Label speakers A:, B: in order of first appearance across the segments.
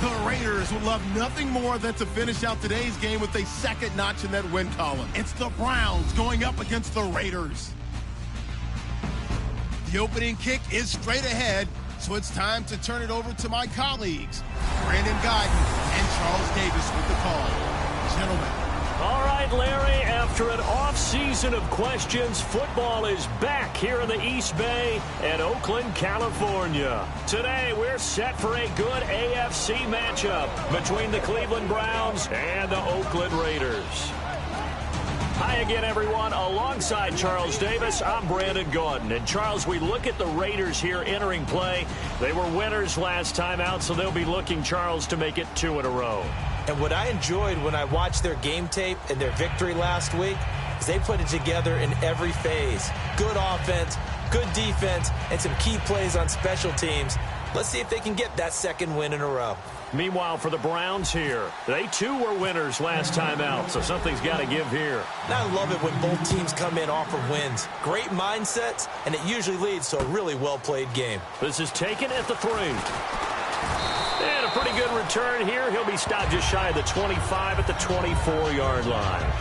A: The Raiders would love nothing more than to finish out today's game with a second notch in that win column. It's the Browns going up against the Raiders. The opening kick is straight ahead, so it's time to turn it over to my colleagues, Brandon Guyton and Charles Davis with the call. Gentlemen.
B: All right, Larry, after an off-season of questions, football is back here in the East Bay and Oakland, California. Today, we're set for a good AFC matchup between the Cleveland Browns and the Oakland Raiders. Hi again, everyone. Alongside Charles Davis, I'm Brandon Guyton. And, Charles, we look at the Raiders here entering play. They were winners last time out, so they'll be looking, Charles, to make it 2 in a row.
C: And what I enjoyed when I watched their game tape and their victory last week is they put it together in every phase. Good offense, good defense, and some key plays on special teams. Let's see if they can get that second win in a row.
B: Meanwhile, for the Browns here, they too were winners last time out, so something's got to give here.
C: And I love it when both teams come in off of wins. Great mindsets, and it usually leads to a really well-played game.
B: This is taken at the 3. And a pretty good return here. He'll be stopped just shy of the 25 at the 24-yard line.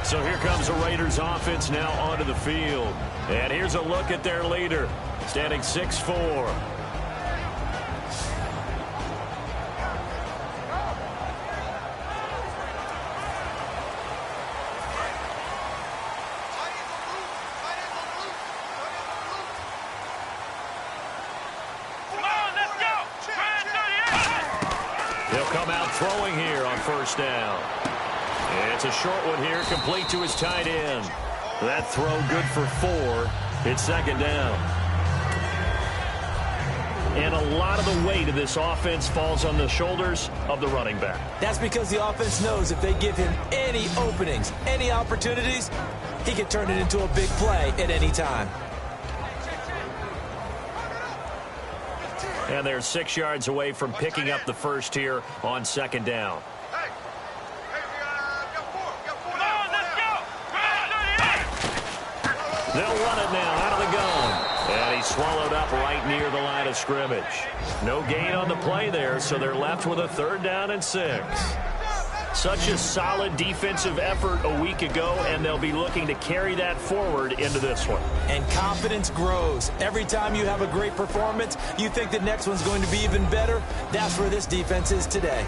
B: So here comes the Raiders offense now onto the field. And here's a look at their leader, standing 6'4". Throwing here on first down. It's a short one here, complete to his tight end. That throw good for 4. It's second down. And a lot of the weight of this offense falls on the shoulders of the running back.
C: That's because the offense knows if they give him any openings, any opportunities, he can turn it into a big play at any time.
B: And they're 6 yards away from picking up the first here on second down. They'll run it now out of the gun. And he's swallowed up right near the line of scrimmage. No gain on the play there, so they're left with a 3rd down and 6. Such a solid defensive effort a week ago, and they'll be looking to carry that forward into this one.
C: And confidence grows. Every time you have a great performance, you think the next one's going to be even better. That's where this defense is today.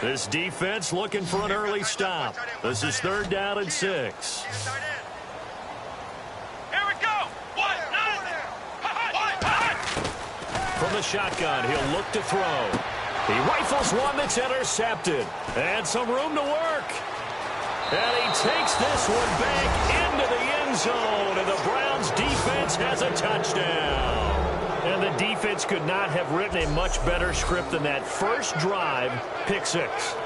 B: This defense looking for an early stop. This is 3rd down and 6.
D: Here we go.
B: From the shotgun, he'll look to throw. He rifles one that's intercepted. And some room to work. And he takes this one back into the end zone. And the Browns defense has a touchdown. And the defense could not have written a much better script than that first drive, pick 6.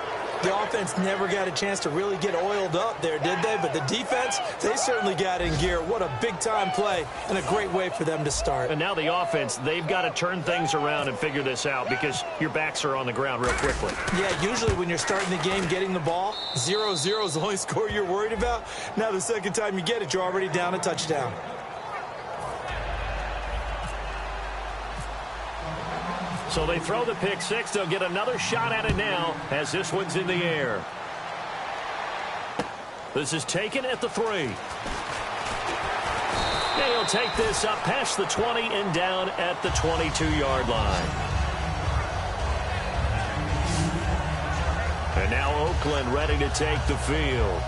C: The offense never got a chance to really get oiled up there, did they? But the defense, they certainly got in gear. What a big-time play and a great way for them to start.
B: And now the offense, they've got to turn things around and figure this out because your backs are on the ground real quickly.
C: Yeah, usually when you're starting the game getting the ball, 0-0 is the only score you're worried about. Now the second time you get it, you're already down a touchdown.
B: So they throw the pick 6. They'll get another shot at it now as this one's in the air. This is taken at the 3. And he'll take this up past the 20 and down at the 22-yard line. And now Oakland ready to take the field.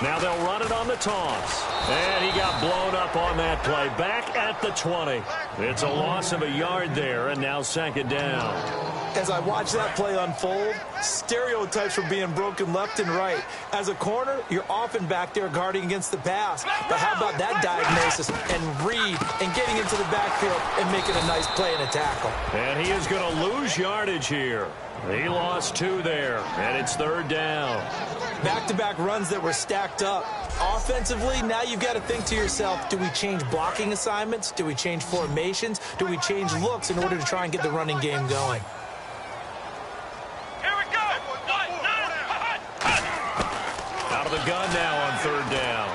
B: Now they'll run it on the toss. And he got blown up on that play. Back at the 20. It's a loss of a yard there, and now second down.
C: As I watch that play unfold, stereotypes were being broken left and right. As a corner, you're often back there guarding against the pass. But how about that diagnosis and read and getting into the backfield and making a nice play and a tackle?
B: And he is going to lose yardage here. He lost 2 there, and it's 3rd down.
C: Back-to-back runs that were stacked up. Offensively, now you've got to think to yourself, do we change blocking assignments? Do we change formations? Do we change looks in order to try and get the running game going?
B: Out of the gun now on 3rd down.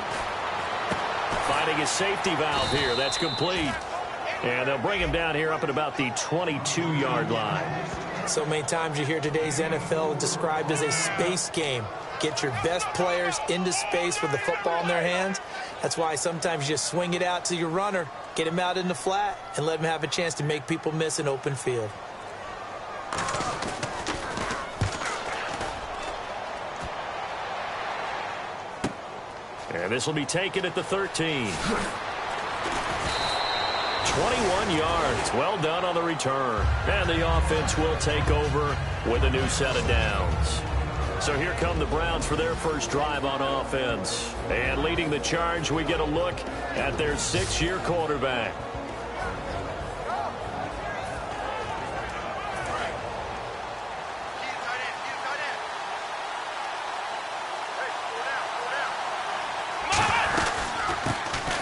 B: Finding his safety valve here. That's complete. And they'll bring him down here up at about the 22-yard line.
C: So many times you hear today's NFL described as a space game. Get your best players into space with the football in their hands. That's why sometimes you just swing it out to your runner, get him out in the flat, and let him have a chance to make people miss an open field.
B: And this will be taken at the 13. 21 yards. Well done on the return. And the offense will take over with a new set of downs. So here come the Browns for their first drive on offense. And leading the charge, we get a look at their 6-year quarterback.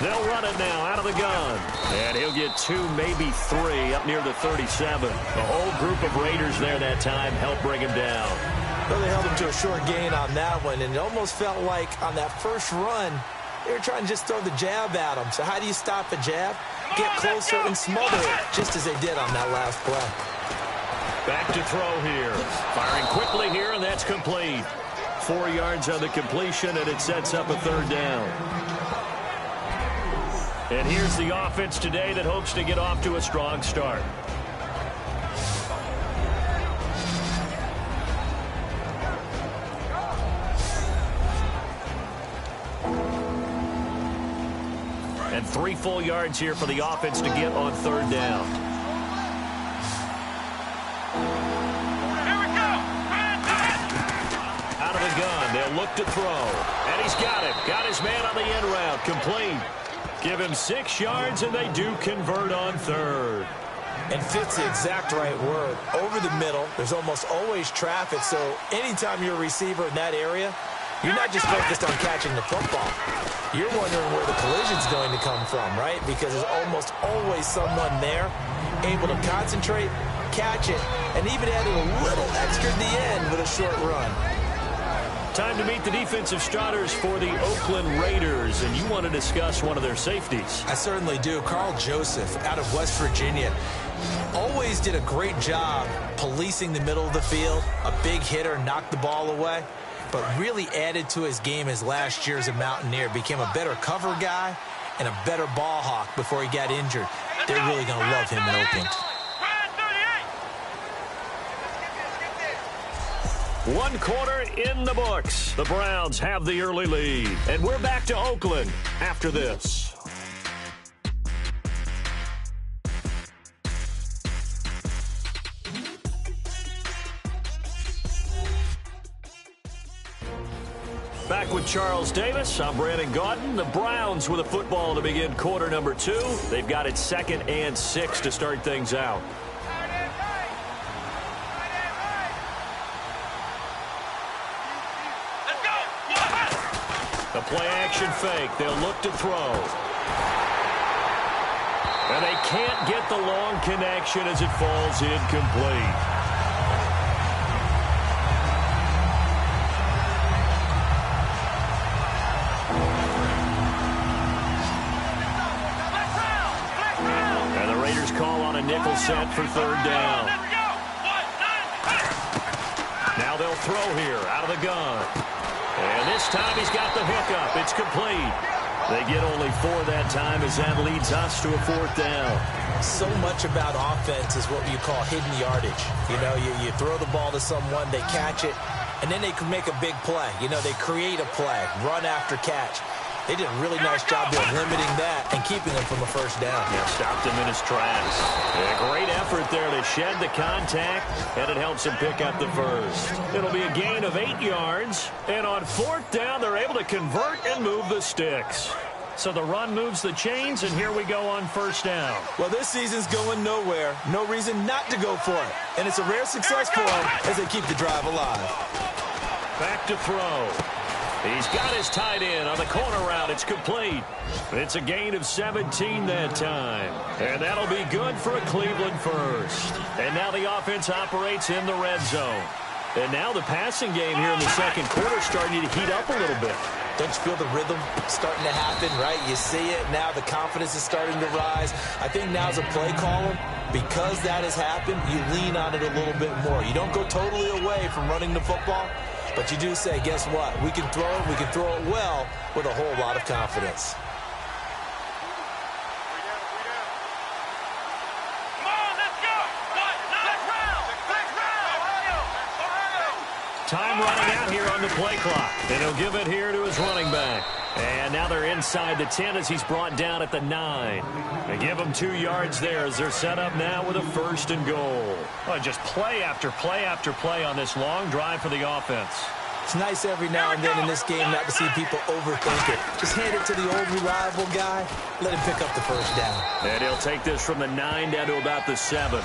B: They'll run it now out of the gun. And he'll get 2, maybe 3 up near the 37. The whole group of Raiders there that time helped bring him down.
C: Well, they held him to a short gain on that one, and it almost felt like on that first run, they were trying to just throw the jab at him. So how do you stop a jab? Get closer and smother it, just as they did on that last play.
B: Back to throw here. Firing quickly here, and that's complete. 4 yards on the completion, and it sets up a 3rd down. And here's the offense today that hopes to get off to a strong start. And 3 full yards here for the offense to get on 3rd down.
D: Here we go.
B: Out of the gun, they'll look to throw. And he's got it. Got his man on the end route. Complete. Give him 6 yards, and they do convert on 3rd.
C: And fits the exact right word. Over the middle, there's almost always traffic, so anytime you're a receiver in that area, you're not just focused on catching the football. You're wondering where the collision's going to come from, right? Because there's almost always someone there able to concentrate, catch it, and even add a little extra at the end with a short run.
B: Time to meet the defensive starters for the Oakland Raiders, and you want to discuss one of their safeties.
C: I certainly do. Carl Joseph out of West Virginia always did a great job policing the middle of the field. A big hitter, knocked the ball away, but really added to his game his last year as a Mountaineer. Became a better cover guy and a better ball hawk before he got injured. They're really going to love him in Oakland.
B: 1 quarter in the books. The Browns have the early lead. And we're back to Oakland after this. Back with Charles Davis. I'm Brandon Gaudin. The Browns with a football to begin quarter number 2. They've got it 2nd and 6 to start things out. The play-action fake. They'll look to throw. And they can't get the long connection as it falls incomplete. And the Raiders call on a nickel set for 3rd down. Now they'll throw here out of the gun. And this time he's got the hookup. It's complete. They get only 4 that time as that leads us to a 4th down.
C: So much about offense is what you call hidden yardage. You know, you throw the ball to someone, they catch it, and then they can make a big play. You know, they create a play, run after catch. They did a really nice job there limiting that and keeping him from a first down.
B: Yeah, stopped him in his tracks. A great effort there to shed the contact, and it helps him pick up the first. It'll be a gain of 8 yards, and on 4th down, they're able to convert and move the sticks. So the run moves the chains, and here we go on 1st down.
C: Well, this season's going nowhere. No reason not to go for it. And it's a rare success for them as they keep the drive alive.
B: Back to throw. He's got his tight end on the corner route. It's complete. It's a gain of 17 that time. And that'll be good for a Cleveland first. And now the offense operates in the red zone. And now the passing game here in the second quarter starting to heat up a little bit.
C: Don't you feel the rhythm starting to happen, right? You see it now. The confidence is starting to rise. I think now's a play caller. Because that has happened, you lean on it a little bit more. You don't go totally away from running the football, but you do say, guess what? We can throw it. We can throw it well with a whole lot of confidence.
B: Time running out here on the play clock. And he'll give it here to his running back. And now they're inside the 10 as he's brought down at the 9. They give him 2 yards there as they're set up now with a 1st and goal. Oh, just play after play after play on this long drive for the offense.
C: It's nice every now and then in this game not to see people overthink it. Just hand it to the old reliable guy. Let him pick up the first down.
B: And he'll take this from the 9 down to about the 7.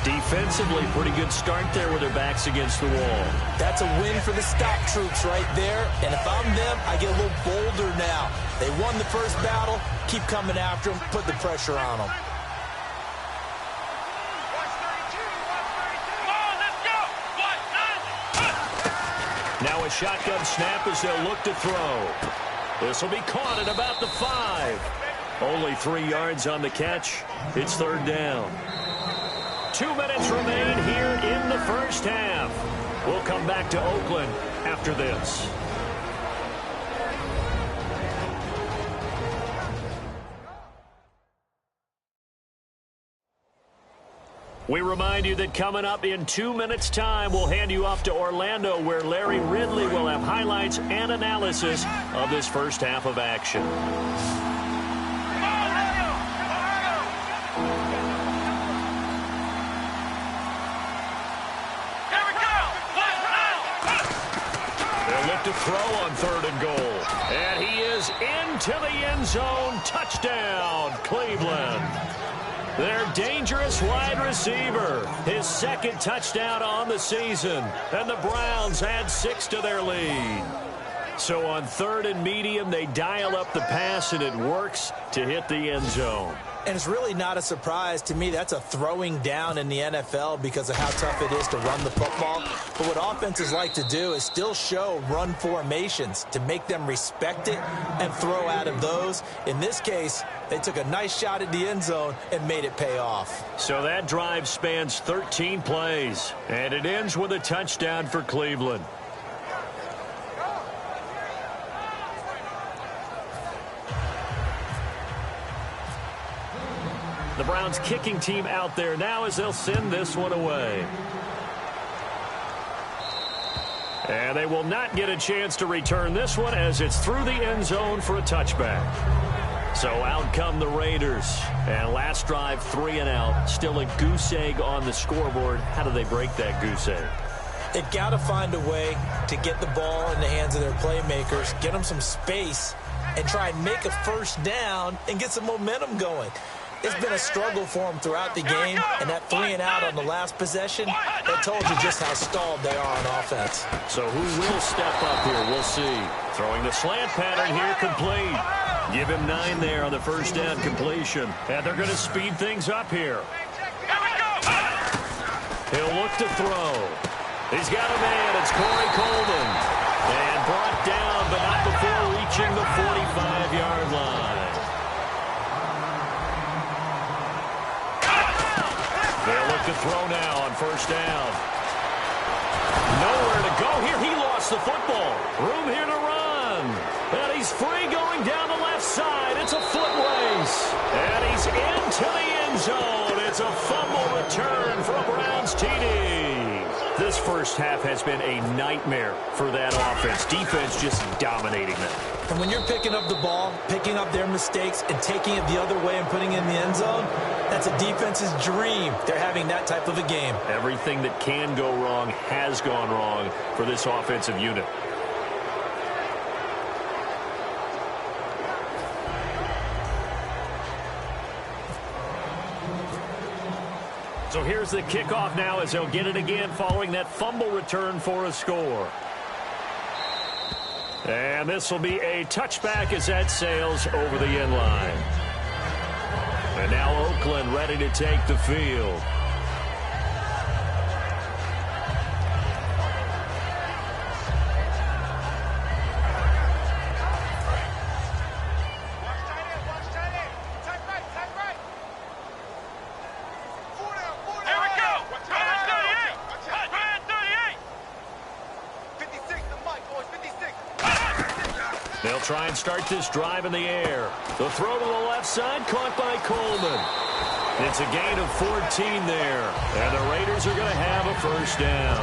B: Defensively, pretty good start there with their backs against the wall.
C: That's a win for the stop troops right there. And if I'm them, I get a little bolder now. They won the first battle. Keep coming after them. Put the pressure on them.
B: Now a shotgun snap as they'll look to throw. This will be caught at about the 5. Only 3 yards on the catch. It's 3rd down. 2 minutes remain here in the first half. We'll come back to Oakland after this. We remind you that coming up in 2 minutes' time, we'll hand you off to Orlando, where Larry Ridley will have highlights and analysis of this first half of action. To throw on 3rd and goal. And he is into the end zone. Touchdown, Cleveland. Their dangerous wide receiver. His 2nd touchdown on the season. And the Browns add 6 to their lead. So on 3rd and medium, they dial up the pass, and it works to hit the end zone.
C: And it's really not a surprise to me. That's a throwing down in the NFL because of how tough it is to run the football. But what offenses like to do is still show run formations to make them respect it and throw out of those. In this case, they took a nice shot at the end zone and made it pay off.
B: So that drive spans 13 plays, and it ends with a touchdown for Cleveland. The Browns kicking team out there now as they'll send this one away. And they will not get a chance to return this one as it's through the end zone for a touchback. So out come the Raiders. And last drive, 3 and out. Still a goose egg on the scoreboard. How do they break that goose egg?
C: They've got to find a way to get the ball in the hands of their playmakers, get them some space, and try and make a first down and get some momentum going. It's been a struggle for them throughout the game, and that 3 and out on the last possession, that told you just how stalled they are on offense.
B: So who will step up here? We'll see. Throwing the slant pattern here, complete. Give him 9 there on the first down completion. And they're going to speed things up here. He'll look to throw. He's got a man. It's Corey Coleman. And brought down, but not before reaching the 45-yard line. They'll look to throw now on first down. Nowhere to go here. He lost the football. Room here to run. And he's free going down the left side. It's a foot race. And he's into the end zone. It's a fumble return for a Browns TD. This first half has been a nightmare for that offense. Defense just dominating them.
C: And when you're picking up the ball, picking up their mistakes, and taking it the other way and putting it in the end zone, that's a defense's dream. They're having that type of a game.
B: Everything that can go wrong has gone wrong for this offensive unit. So here's the kickoff now as they'll get it again following that fumble return for a score. And this will be a touchback as that sails over the end line. And now Oakland ready to take the field. They'll try and start this drive in the air. The throw to the left side, caught by Coleman. It's a gain of 14 there. And the Raiders are going to have a first down.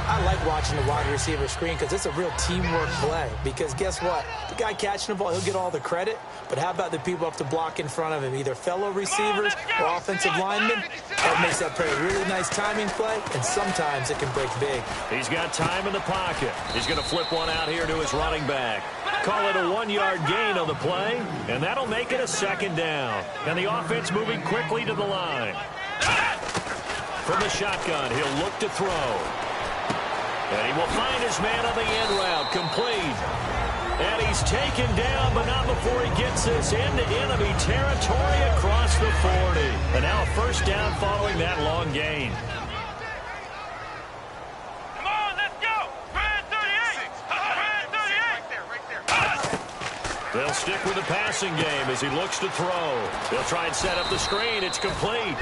C: I like watching the wide receiver screen because it's a real teamwork play. Because guess what? The guy catching the ball, he'll get all the credit. But how about the people up to block in front of him, either fellow receivers or offensive linemen? That makes that play a really nice timing play, and sometimes it can break big.
B: He's got time in the pocket. He's going to flip one out here to his running back. Call it a 1-yard gain on the play, and that'll make it a second down. And the offense moving quickly to the line. From the shotgun, he'll look to throw. And he will find his man on the end route, complete. And he's taken down, but not before he gets this into enemy territory across the 40. And now a first down following that long gain.
D: Come on, let's go. Brad 38. Brad 38.
B: They'll stick with the passing game as he looks to throw. They'll try and set up the screen. It's complete.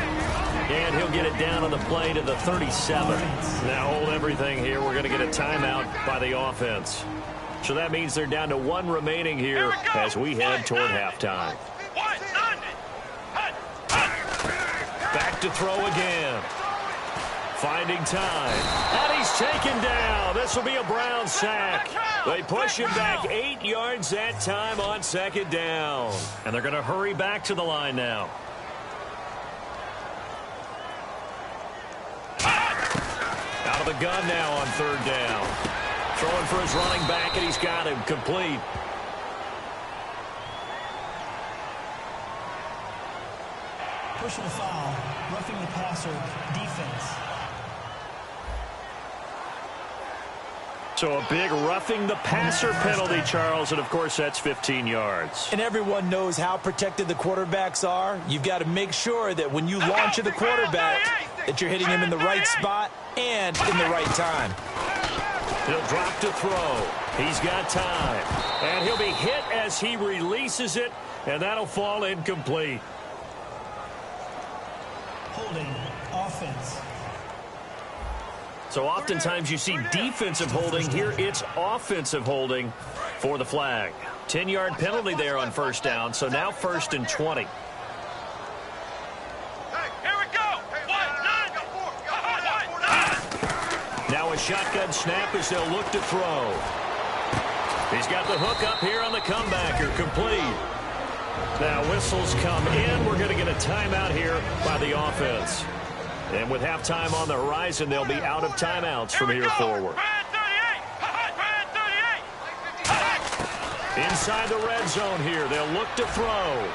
B: And he'll get it down on the play to the 37. Now hold everything here. We're going to get a timeout by the offense. So that means they're down to one remaining here as we head toward halftime. Back to throw again. Finding time. And he's taken down. This will be a Brown sack. They push him back 8 yards that time on second down. And they're going to hurry back to the line now. Out of the gun now on third down. Throwing for his running back, and he's got him complete.
E: Pushing a foul, roughing the passer, defense.
B: So a big roughing the passer penalty, Charles, and of course that's 15 yards.
C: And everyone knows how protected the quarterbacks are. You've got to make sure that when you launch at the quarterback, that you're hitting him in the right spot and in the right time.
B: He'll drop to throw. He's got time. And he'll be hit as he releases it, and that'll fall incomplete.
E: Holding, offense.
B: So oftentimes you see defensive holding. Here it's offensive holding for the flag. 10-yard penalty there on first down, so now 1st and 20. Now a shotgun snap as they'll look to throw. He's got the hook up here on the comebacker, complete. Now whistles come in. We're going to get a timeout here by the offense. And with halftime on the horizon, they'll be out of timeouts from here forward. Inside the red zone here, they'll look to throw.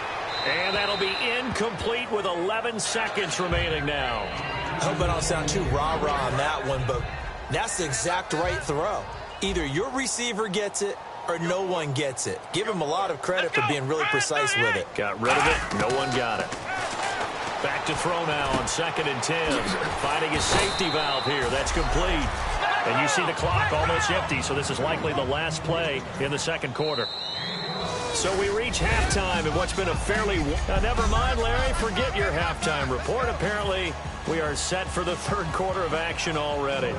B: And that'll be incomplete with 11 seconds remaining now.
C: I hope I don't sound too rah-rah on that one, but that's the exact right throw. Either your receiver gets it or no one gets it. Give him a lot of credit for being really precise with it.
B: Got rid of it. No one got it. Back to throw now on 2nd and 10. Finding his safety valve here. That's complete. And you see the clock almost empty, so this is likely the last play in the second quarter. So we reach halftime in what's been a fairly... never mind, Larry. Forget your halftime report. Apparently, we are set for the third quarter of action already.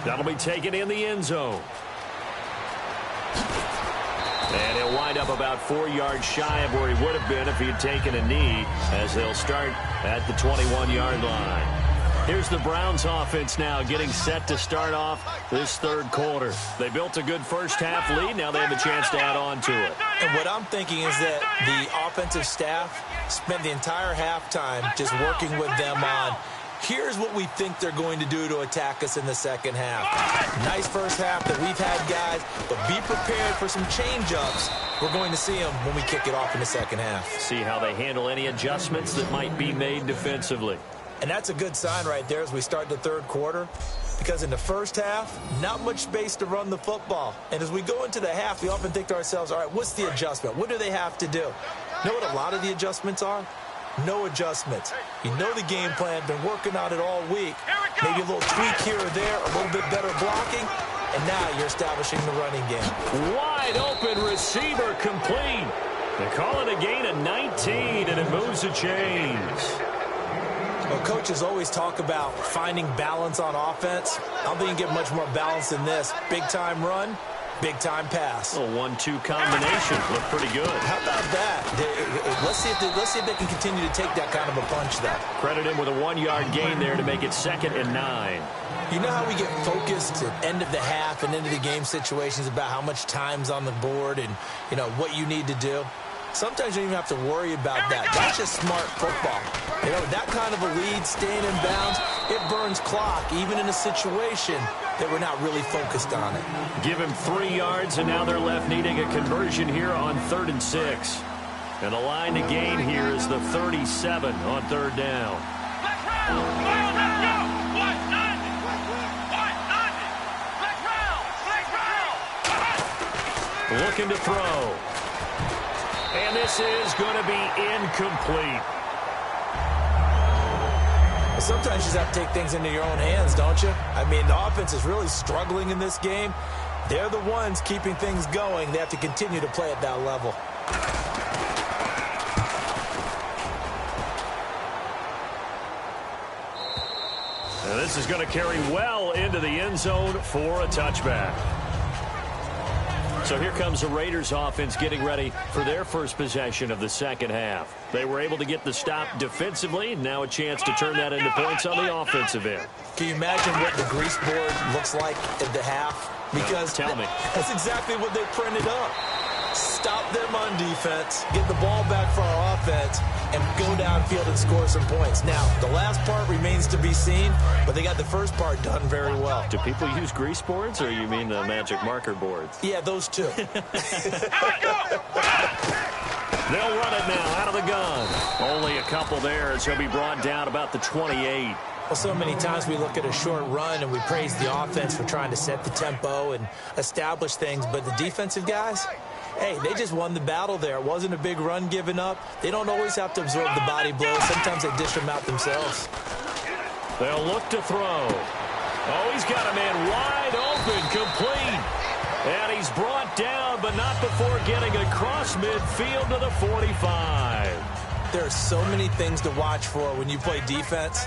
B: That'll be taken in the end zone. And he'll wind up about 4 yards shy of where he would have been if he had taken a knee, as they'll start at the 21-yard line. Here's the Browns offense now getting set to start off this third quarter. They built a good first half lead. Now they have a chance to add on to it.
C: And what I'm thinking is that the offensive staff spent the entire halftime just working with them on, here's what we think they're going to do to attack us in the second half. Nice first half that we've had, guys, but be prepared for some change-ups. We're going to see them when we kick it off in the second half.
B: See how they handle any adjustments that might be made defensively.
C: And that's a good sign right there as we start the third quarter, because in the first half, not much space to run the football. And as we go into the half, we often think to ourselves, all right, what's the adjustment? What do they have to do? You know what a lot of the adjustments are? No adjustments. You know the game plan, been working on it all week. Maybe a little tweak here or there, a little bit better blocking, and now you're establishing the running game.
B: Wide open receiver complete. They call it a gain of 19, and it moves the chains.
C: Well, coaches always talk about finding balance on offense. I don't think you can get much more balance than this. Big-time run, big-time pass.
B: A 1-2 combination. Looked pretty good.
C: How about that? Let's see if they can continue to take that kind of a punch, though.
B: Credit him with a 1-yard gain there to make it 2nd and 9.
C: You know how we get focused at end of the half and end of the game situations about how much time's on the board and, you know, what you need to do? Sometimes you don't even have to worry about that. That's just smart football. You know, that kind of a lead, staying in bounds, it burns clock, even in a situation that we're not really focused on it.
B: Give him 3 yards, and now they're left needing a conversion here on 3rd and 6. And the line to gain here is the 37 on 3rd down. Looking to throw. And this is going to be incomplete.
C: Sometimes you just have to take things into your own hands, don't you? I mean, the offense is really struggling in this game. They're the ones keeping things going. They have to continue to play at that level.
B: And this is going to carry well into the end zone for a touchback. So here comes the Raiders offense getting ready for their first possession of the second half. They were able to get the stop defensively. Now a chance to turn that into points on the offensive end.
C: Can you imagine what the grease board looks like at the half? Because
B: tell me.
C: That's exactly what they printed up. Stop them on defense, get the ball back for our offense, and go downfield and score some points. Now, the last part remains to be seen, but they got the first part done very well.
B: Do people use grease boards, or you mean the magic marker boards?
C: Yeah, those two.
B: They'll run it now out of the gun. Only a couple there as he'll be brought down about the 28.
C: Well, so many times we look at a short run and we praise the offense for trying to set the tempo and establish things, but the defensive guys, hey, they just won the battle there. It wasn't a big run given up. They don't always have to absorb the body blows. Sometimes they dish them out themselves.
B: They'll look to throw. Oh, he's got a man wide open, complete. And he's brought down, but not before getting across midfield to the 45.
C: There are so many things to watch for when you play defense.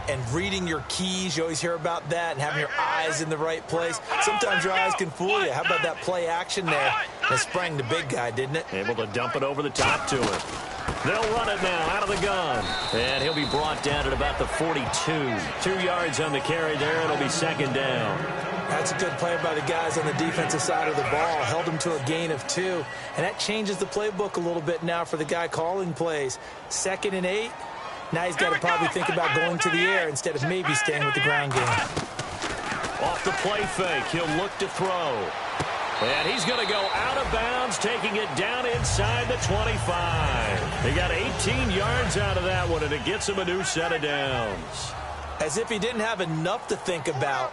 C: And reading your keys, you always hear about that, and having your eyes in the right place. Sometimes your eyes can fool you. How about that play action there? It sprang the big guy, didn't it?
B: Able to dump it over the top to him. They'll run it now out of the gun. And he'll be brought down at about the 42. 2 yards on the carry there. It'll be 2nd down.
C: That's a good play by the guys on the defensive side of the ball. Held them to a gain of 2. And that changes the playbook a little bit now for the guy calling plays. 2nd and 8. Now he's got to probably think about going to the air instead of maybe staying with the ground game.
B: Off the play fake, he'll look to throw. And he's going to go out of bounds, taking it down inside the 25. They got 18 yards out of that one, and it gets him a new set of downs.
C: As if he didn't have enough to think about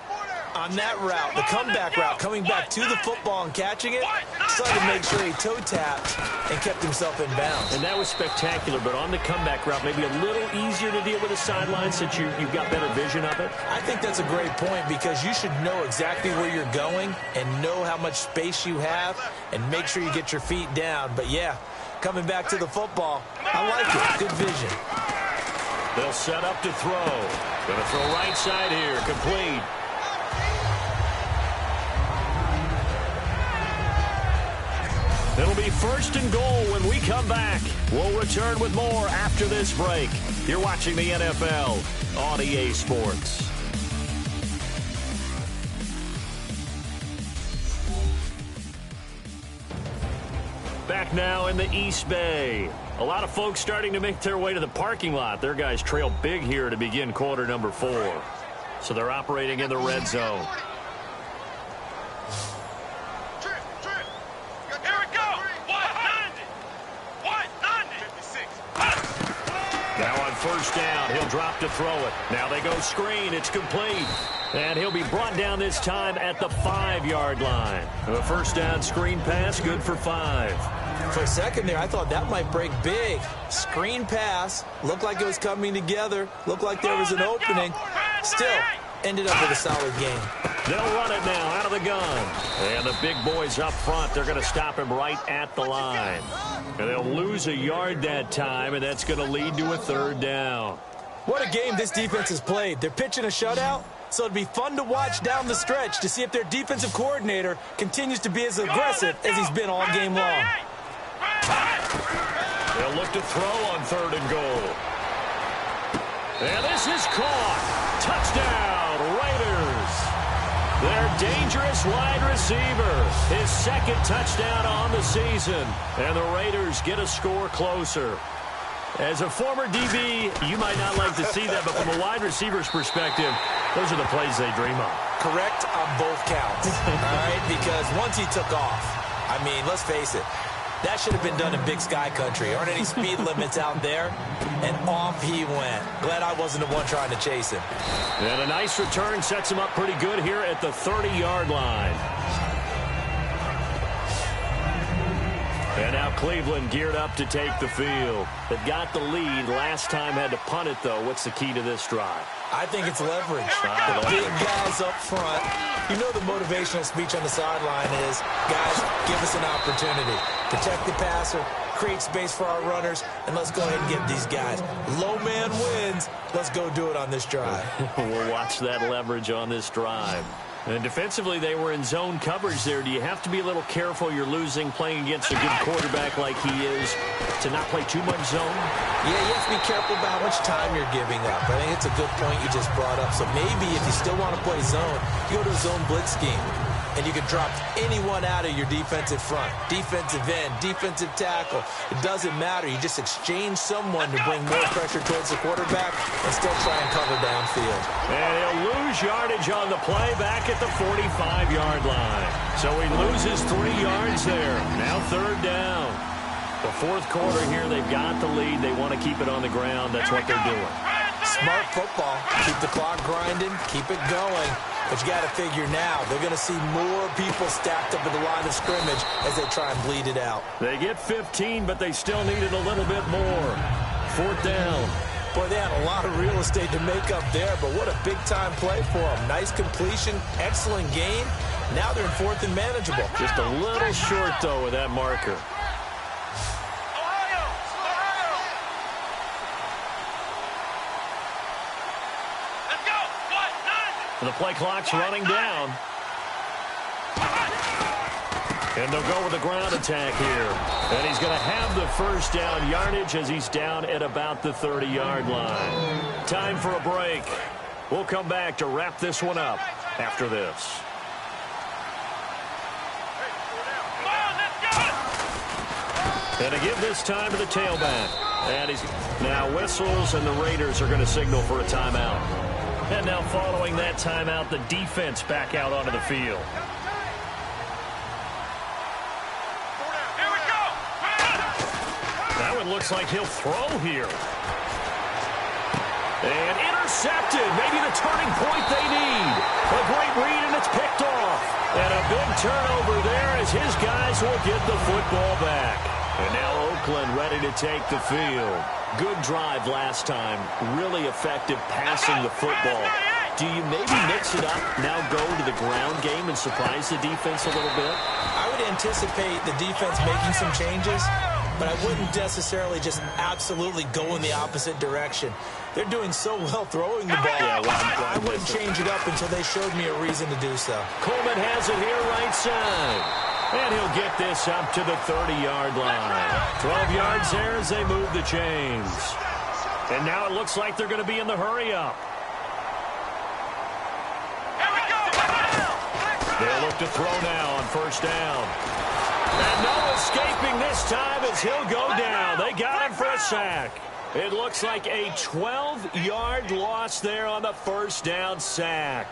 C: on that route, the comeback route, coming back to the football and catching it, decided to make sure he toe-tapped and kept himself in bounds.
B: And that was spectacular, but on the comeback route, maybe a little easier to deal with the sideline since you've got better vision of it?
C: I think that's a great point because you should know exactly where you're going and know how much space you have and make sure you get your feet down. But, yeah, coming back to the football, I like it. Good vision.
B: They'll set up to throw. Going to throw right side here, complete. It'll be 1st and goal when we come back. We'll return with more after this break. You're watching the NFL on EA Sports. Back now in the East Bay. A lot of folks starting to make their way to the parking lot. Their guys trail big here to begin quarter number 4. So they're operating in the red zone. Now on 1st down, he'll drop to throw it. Now they go screen. It's complete. And he'll be brought down this time at the 5-yard line. A 1st down screen pass, good for 5.
C: For a second there, I thought that might break big. Screen pass. Looked like it was coming together. Looked like there was an opening. Still, ended up with a solid game.
B: They'll run it now out of the gun. And the big boys up front, they're going to stop him right at the line. And they'll lose a yard that time, and that's going to lead to a 3rd down.
C: What a game this defense has played. They're pitching a shutout, so it'd be fun to watch down the stretch to see if their defensive coordinator continues to be as aggressive as he's been all game long.
B: They'll look to throw on 3rd and goal. And this is caught. Touchdown, Raiders. Their dangerous wide receiver. His 2nd touchdown on the season. And the Raiders get a score closer. As a former DB, you might not like to see that, but from a wide receiver's perspective, those are the plays they dream of.
C: Correct on both counts, all right? Because once he took off, I mean, let's face it, that should have been done in Big Sky Country. Aren't any speed limits out there? And off he went. Glad I wasn't the one trying to chase him.
B: And a nice return sets him up pretty good here at the 30-yard line. And now Cleveland geared up to take the field. They've got the lead. Last time had to punt it, though. What's the key to this drive?
C: I think it's leverage. The big guys up front. You know the motivational speech on the sideline is, guys, give us an opportunity. Protect the passer, create space for our runners, and let's go ahead and get these guys. Low man wins. Let's go do it on this drive.
B: We'll watch that leverage on this drive. And defensively, they were in zone coverage there. Do you have to be a little careful? You're losing playing against a good quarterback like he is to not play too much zone?
C: Yeah, you have to be careful about how much time you're giving up. I think it's a good point you just brought up. So maybe if you still want to play zone, you go to a zone blitz scheme. And you can drop anyone out of your defensive front, defensive end, defensive tackle. It doesn't matter. You just exchange someone to bring more pressure towards the quarterback and still try and cover downfield.
B: And he'll lose yardage on the play back at the 45-yard line. So he loses 3 yards there. Now 3rd down. The 4th quarter here, they've got the lead. They want to keep it on the ground. That's what they're doing.
C: Smart football. Keep the clock grinding. Keep it going. But you got to figure now, they're going to see more people stacked up at the line of scrimmage as they try and bleed it out.
B: They get 15, but they still needed a little bit more. 4th down.
C: Boy, they had a lot of real estate to make up there, but what a big-time play for them. Nice completion, excellent gain. Now they're in 4th and manageable.
B: Just a little short, though, with that marker. The play clock's running down. And they'll go with the ground attack here. And he's going to have the 1st down yardage as he's down at about the 30-yard line. Time for a break. We'll come back to wrap this one up after this. And to give this time to the tailback. And he's now whistles, and the Raiders are going to signal for a timeout. And now following that timeout, the defense back out onto the field.
D: Here we go.
B: That one looks like he'll throw here. And intercepted. Maybe the turning point they need. A great read, and it's picked off. And a big turnover there as his guys will get the football back. And now Oakland ready to take the field. Good drive last time. Really effective passing the football. Do you maybe mix it up, now go to the ground game and surprise the defense a little bit?
C: I would anticipate the defense making some changes, but I wouldn't necessarily just absolutely go in the opposite direction. They're doing so well throwing the ball.
B: Yeah,
C: I wouldn't change it up until they showed me a reason to do so.
B: Coleman has it here right side. And he'll get this up to the 30-yard line. 12 yards there as they move the chains. And now it looks like they're going to be in the hurry-up. They'll look to throw now on first down. And no escaping this time as he'll go down. They got him for a sack. It looks like a 12-yard loss there on the first down sack.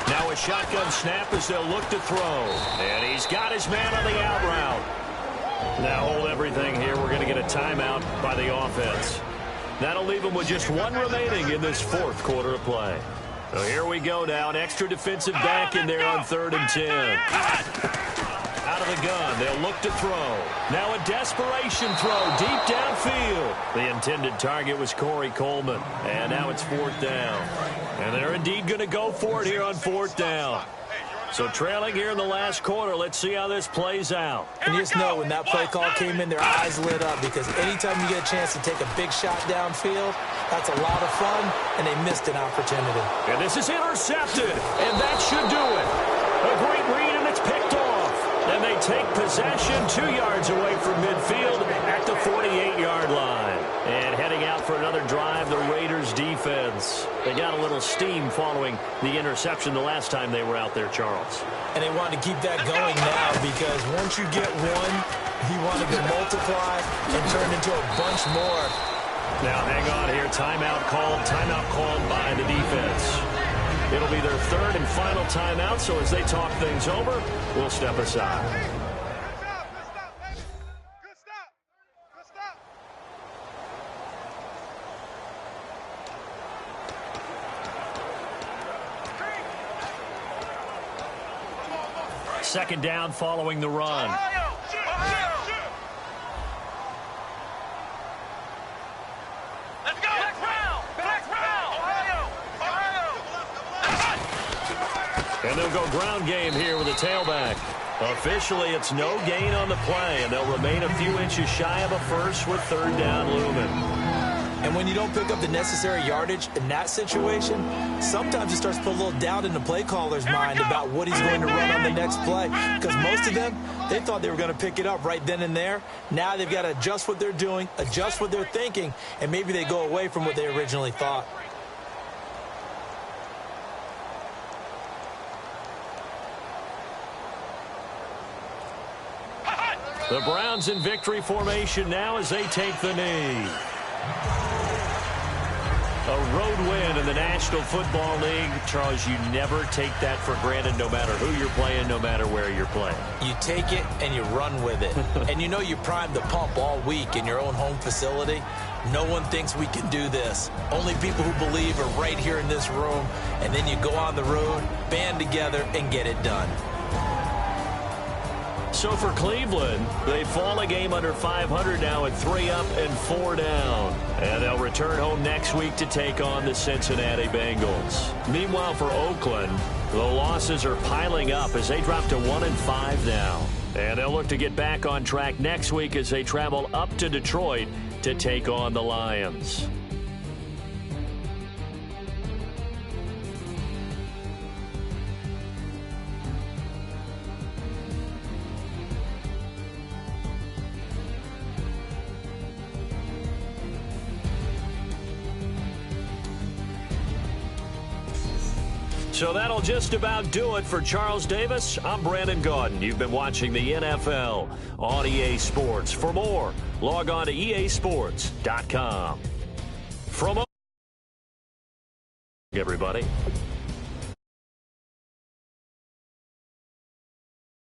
B: Now a shotgun snap as they'll look to throw. And he's got his man on the out route. Now hold everything here. We're going to get a timeout by the offense. That'll leave them with just one remaining in this fourth quarter of play. So here we go now. An extra defensive back in there on 3rd and 10. Out of the gun, they'll look to throw. Now a desperation throw deep downfield. The intended target was Corey Coleman. And now it's 4th down. And they're indeed going to go for it here on 4th down. So trailing here in the last quarter, let's see how this plays out.
C: And you just know when that play call came in, their eyes lit up because anytime you get a chance to take a big shot downfield, that's a lot of fun, and they missed an opportunity.
B: And this is intercepted, and that should do it. A great read, and it's picked off. And they take possession 2 yards away from midfield at the 48-yard line. And heading out for another drive, the Raiders defense. They got a little steam following the interception the last time they were out there, Charles.
C: And they wanted to keep that going now because once you get one, he wanted to multiply and turn into a bunch more.
B: Now hang on here. Timeout called by the defense. It'll be their 3rd and final timeout, so as they talk things over, we'll step aside.
D: Good stop. Good stop.
B: 2nd down following the run. And they'll go ground game here with a tailback. Officially, it's no gain on the play, and they'll remain a few inches shy of a first with 3rd down looming.
C: And when you don't pick up the necessary yardage in that situation, sometimes it starts to put a little doubt in the play caller's mind about what he's going to run on the next play. Because most of them, they thought they were going to pick it up right then and there. Now they've got to adjust what they're doing, adjust what they're thinking, and maybe they go away from what they originally thought.
B: The Browns in victory formation now as they take the knee. A road win in the National Football League. Charles, you never take that for granted no matter who you're playing, no matter where you're playing.
C: You take it and you run with it. And you know you primed the pump all week in your own home facility. No one thinks we can do this. Only people who believe are right here in this room. And then you go on the road, band together, and get it done.
B: So for Cleveland, they fall a game under 500 now at 3 up and 4 down. And they'll return home next week to take on the Cincinnati Bengals. Meanwhile, for Oakland, the losses are piling up as they drop to 1-5 now. And they'll look to get back on track next week as they travel up to Detroit to take on the Lions. So that'll just about do it for Charles Davis. I'm Brandon Gaudin. You've been watching the NFL on EA Sports. For more, log on to easports.com. From everybody.